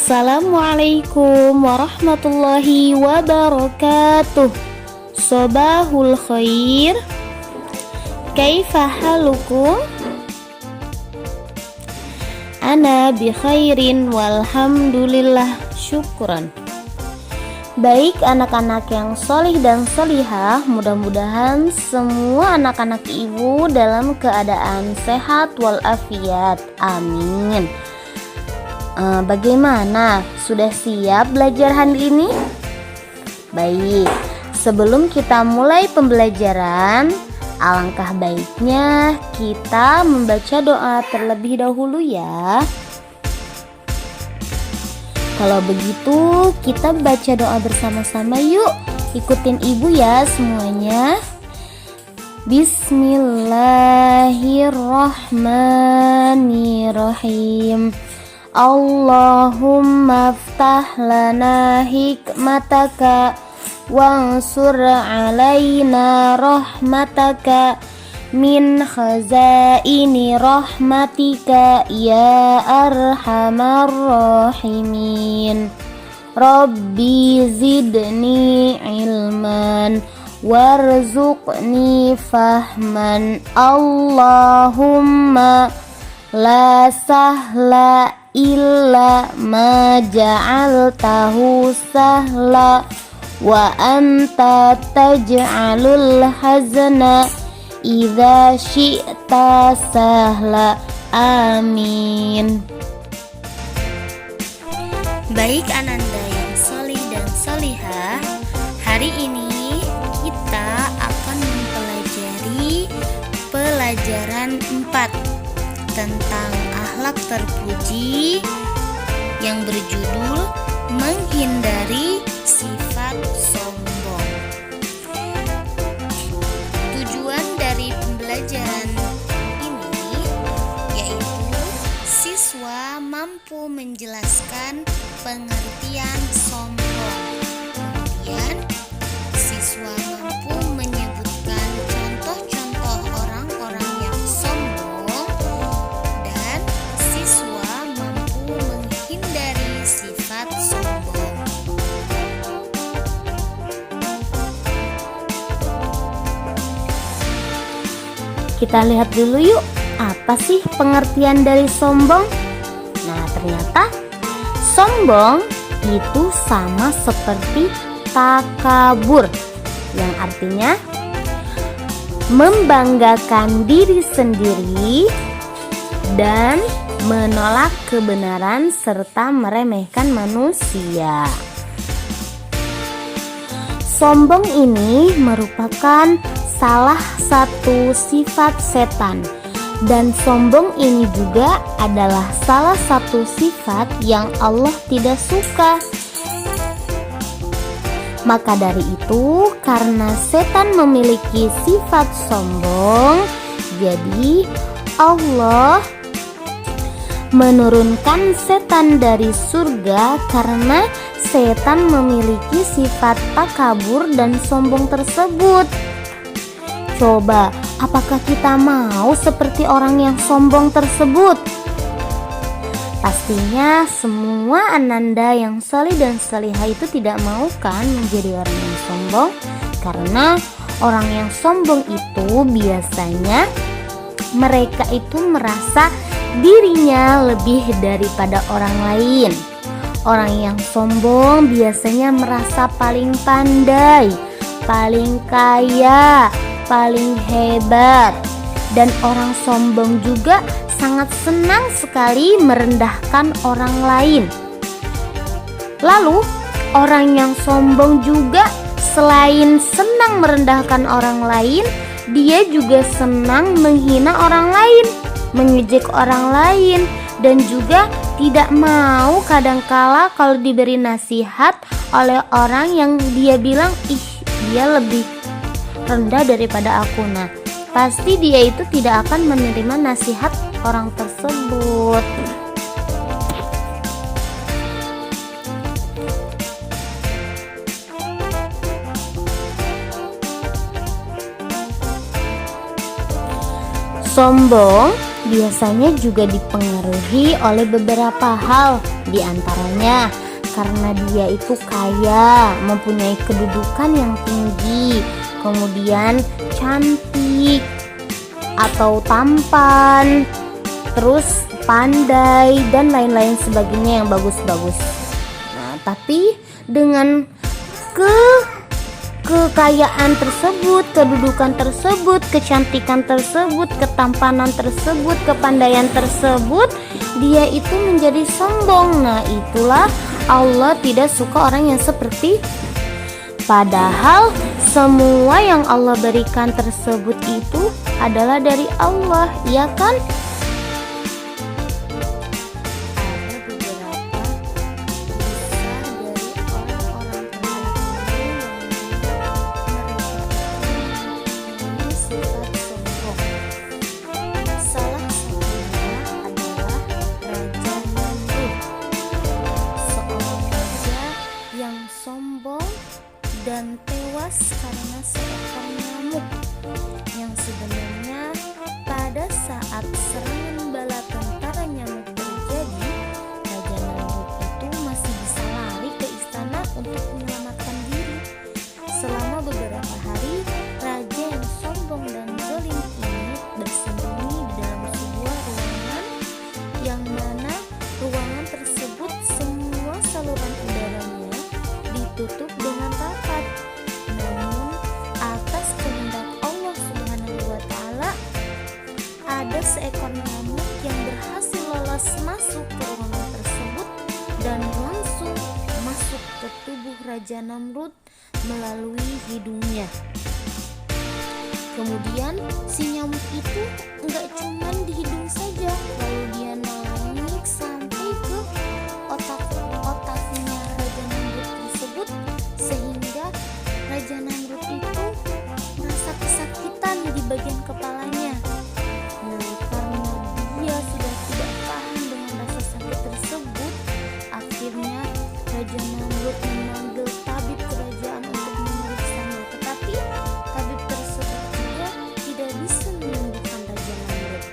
Assalamualaikum warahmatullahi wabarakatuh. Sobahul khair. Kaifa halukum? Ana bi khairin walhamdulillah syukran. Baik anak-anak yang solih dan solihah, mudah-mudahan semua anak-anak ibu dalam keadaan sehat walafiat. Amin. Bagaimana? Sudah siap belajar hari ini? Baik, sebelum kita mulai pembelajaran, alangkah baiknya kita membaca doa terlebih dahulu ya. Kalau begitu, kita baca doa bersama-sama yuk. Ikutin ibu ya semuanya. Bismillahirrahmanirrahim. Allahumma aftah lana hikmataka wansur alaina rahmataka min khazaini rahmatika ya arhamar rahimin. Rabbi zidni ilman warzuqni fahman. Allahumma la sahla illa ma ja'altahu sahla wa anta taj'alul hazna idza syi'ta sahla. Amin. Baik Ananda yang solih dan solihah, hari ini kita akan mempelajari pelajaran 4 tentang akhlak terpuji yang berjudul menghindari sifat sombong. Tujuan dari pembelajaran ini yaitu siswa mampu menjelaskan pengertian sombong. Kemudian siswa mampu menyebutkan contoh-contoh orang-orang yang sombong, dan siswa mampu menghindari sifat sombong. Kita lihat dulu yuk, apa sih pengertian dari sombong? Nah, ternyata sombong itu sama seperti takabur, yang artinya membanggakan diri sendiri dan menolak kebenaran serta meremehkan manusia. Sombong ini merupakan salah satu sifat setan, dan sombong ini juga adalah salah satu sifat yang Allah tidak suka. Maka dari itu, karena setan memiliki sifat sombong, jadi Allah menurunkan setan dari surga karena setan memiliki sifat takabur dan sombong tersebut. Coba, apakah kita mau seperti orang yang sombong tersebut? Pastinya semua Ananda yang solih dan solihah itu tidak mau kan menjadi orang yang sombong. Karena orang yang sombong itu biasanya mereka itu merasa dirinya lebih daripada orang lain. Orang yang sombong biasanya merasa paling pandai, paling kaya, paling hebat. Dan orang sombong juga sangat senang sekali merendahkan orang lain. Lalu orang yang sombong juga selain senang merendahkan orang lain, dia juga senang menghina orang lain, mengejek orang lain, dan juga tidak mau kadangkala kalau diberi nasihat oleh orang yang dia bilang, ih dia lebih rendah daripada aku. Nah, pasti dia itu tidak akan menerima nasihat orang tersebut. Sombong biasanya juga dipengaruhi oleh beberapa hal, Di antaranya karena dia itu kaya, mempunyai kedudukan yang tinggi, kemudian cantik atau tampan, terus pandai dan lain-lain sebagainya yang bagus-bagus. Nah, tapi dengan kekayaan tersebut, kedudukan tersebut, kecantikan tersebut, ketampanan tersebut, kepandaian tersebut, dia itu menjadi sombong. Nah, itulah Allah tidak suka orang yang seperti. Padahal semua yang Allah berikan tersebut itu adalah dari Allah, ya kan? Dan tewas karena seekor nyamuk yang sebenarnya pada saat serangan bala tentara nyamuk terjadi, Raja Namrud itu masih bisa lari ke istana untuk menyelamatkan diri. Selama beberapa hari, raja yang sombong dan zalim ini bersembunyi di dalam sebuah ruangan yang mana ruangan tersebut semua saluran udaranya ditutup dengan rapat. Namun atas kehendak Allah Subhanahu wa Ta'ala, ada seekor nyamuk yang berhasil lolos masuk ke ruangan tersebut dan langsung masuk ke tubuh Raja Namrud melalui hidungnya. Kemudian si nyamuk itu enggak cuman di hidung saja, lalu dia naik sampai ke otaknya Raja Namrud tersebut, sehingga Raja Namrud itu merasa kesakitan di bagian kepalanya. Nah, karena dia sudah tidak tahan dengan rasa sakit tersebut, akhirnya Raja Namrud memanggil tabib kerajaan untuk memeriksanya. Tetapi tabib tersebut juga tidak bisa menyembuhkan Raja Namrud.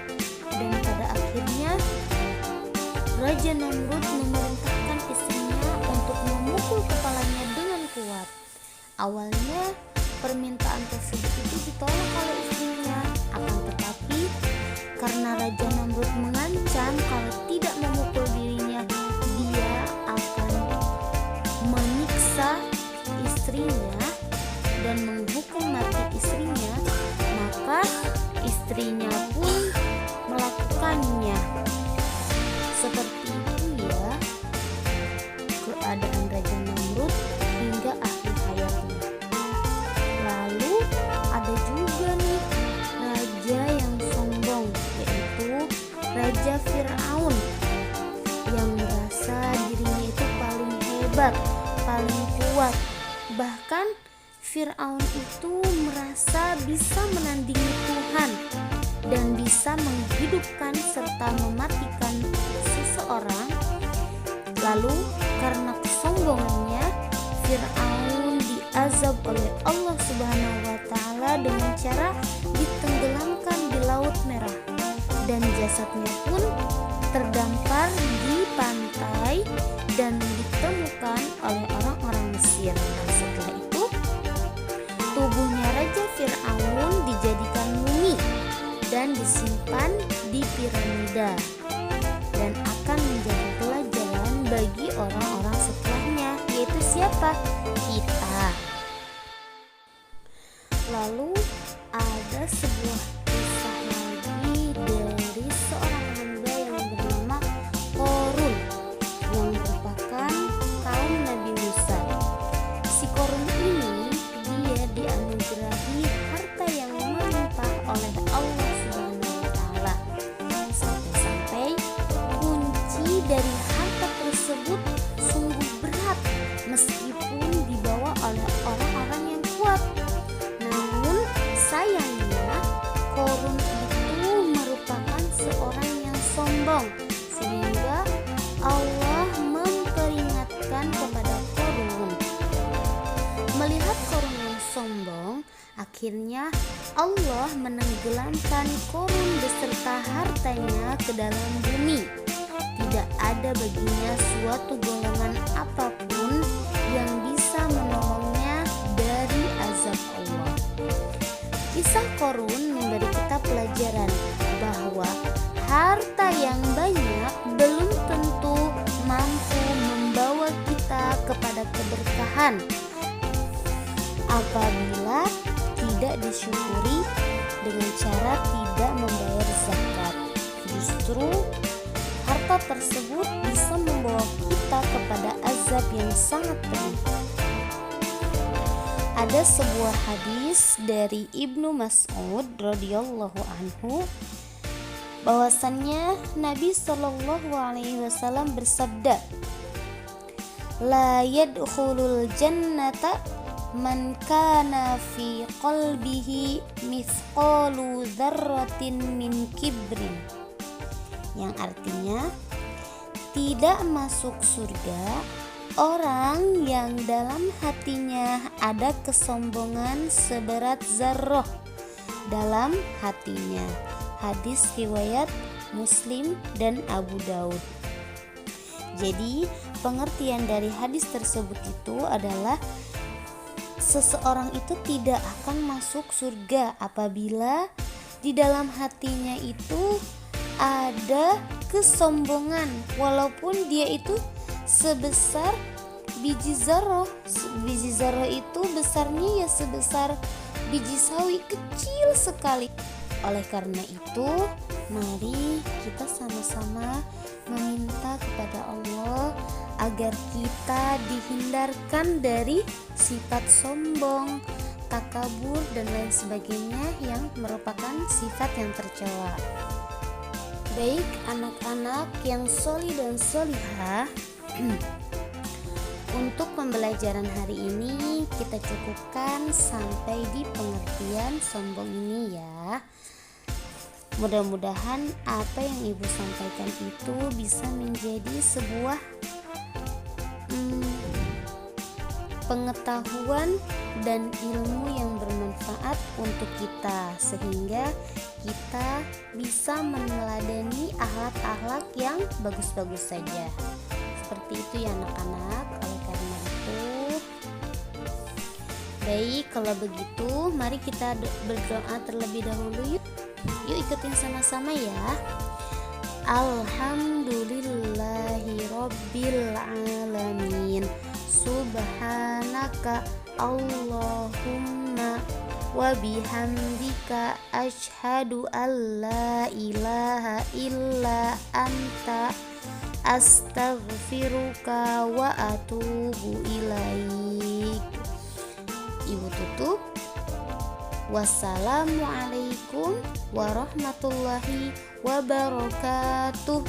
Dan pada akhirnya Raja Namrud memerintahkan istrinya untuk memukul kepalanya dengan kuat. Awalnya permintaan tersebut itu ditolak oleh istrinya, akan tetapi karena Raja Namrud mengancam kalau tidak memukul dirinya, dia akan menyiksa istrinya dan menghukum mati istrinya, maka istrinya pun melakukannya. Seperti itu ya keadaan Raja Namrud hingga akhir hayatnya. Lalu ada juga nih raja yang sombong, yaitu Raja Fir'aun, yang merasa dirinya itu paling hebat, paling kuat. Bahkan Fir'aun itu merasa bisa menandingi Tuhan dan bisa menghidupkan serta mematikan seseorang. Lalu karena kesombongannya, Fir'aun diazab oleh Allah Subhanahu wa Ta'ala dengan cara ditenggelamkan di Laut Merah, dan jasadnya pun terdampar di pantai dan ditemukan oleh orang-orang Mesir. Nah, setelah itu tubuhnya Raja Fir'aun dijadikan mumi dan disimpan di piramida, dan akan menjadi pelajaran bagi orang-orang setelahnya, yaitu siapa? Kita. Lalu ada sebuah kisah lagi dari seorang hamba yang bernama Qorun, yang merupakan kaum Nabi Musa. Si Qorun ini dia dianugerahi harta yang melimpah oleh Allah Subhanahu wa Ta'ala, sampai-sampai kunci dari harta tersebut sungguh berat meskipun dibawa oleh orang-orang yang kuat. Namun sayangnya Qorun itu merupakan seorang yang sombong, sehingga Allah memperingatkan kepada Qorun. Melihat Qorun yang sombong, akhirnya Allah menenggelamkan Qorun beserta hartanya ke dalam bumi. Tidak ada ada baginya suatu golongan apapun yang bisa menolongnya dari azab Allah. Kisah Qorun memberi kita pelajaran bahwa harta yang banyak belum tentu mampu membawa kita kepada keberkahan apabila tidak disyukuri dengan cara tidak membayar zakat. Justru harta tersebut bisa membawa kita kepada azab yang sangat pedih. Ada sebuah hadis dari Ibnu Mas'ud radhiyallahu anhu bahwasannya Nabi Shallallahu alaihi wasallam bersabda, "La yadkhulul jannata man kana fi qalbihi mithqalu dzarratin min kibrin." Yang artinya, tidak masuk surga orang yang dalam hatinya ada kesombongan seberat zarrah dalam hatinya. Hadis riwayat Muslim dan Abu Daud. Jadi pengertian dari hadis tersebut itu adalah seseorang itu tidak akan masuk surga apabila di dalam hatinya itu ada kesombongan, walaupun dia itu sebesar biji zarrah. Biji zarrah itu besarnya ya sebesar biji sawi, kecil sekali. Oleh karena itu, mari kita sama-sama meminta kepada Allah agar kita dihindarkan dari sifat sombong, takabur dan lain sebagainya yang merupakan sifat yang tercela. Baik anak-anak yang sholih dan sholihah, untuk pembelajaran hari ini kita cukupkan sampai di pengertian sombong ini ya. Mudah-mudahan apa yang Ibu sampaikan itu bisa menjadi sebuah pengetahuan dan ilmu yang bermanfaat untuk kita, sehingga kita bisa meneladani akhlak-akhlak yang bagus-bagus saja. Seperti itu ya anak-anak. Oleh karena itu, baik, kalau begitu mari kita berdoa terlebih dahulu yuk. Yuk ikutin sama-sama ya. Alhamdulillahi Rabbil Alamin. Subhanaka Allahumma wa bihamdika asyhadu an la ilaha illa anta astaghfiruka wa atubu ilaik. Ibu tutup. Wassalamualaikum warahmatullahi wabarakatuh.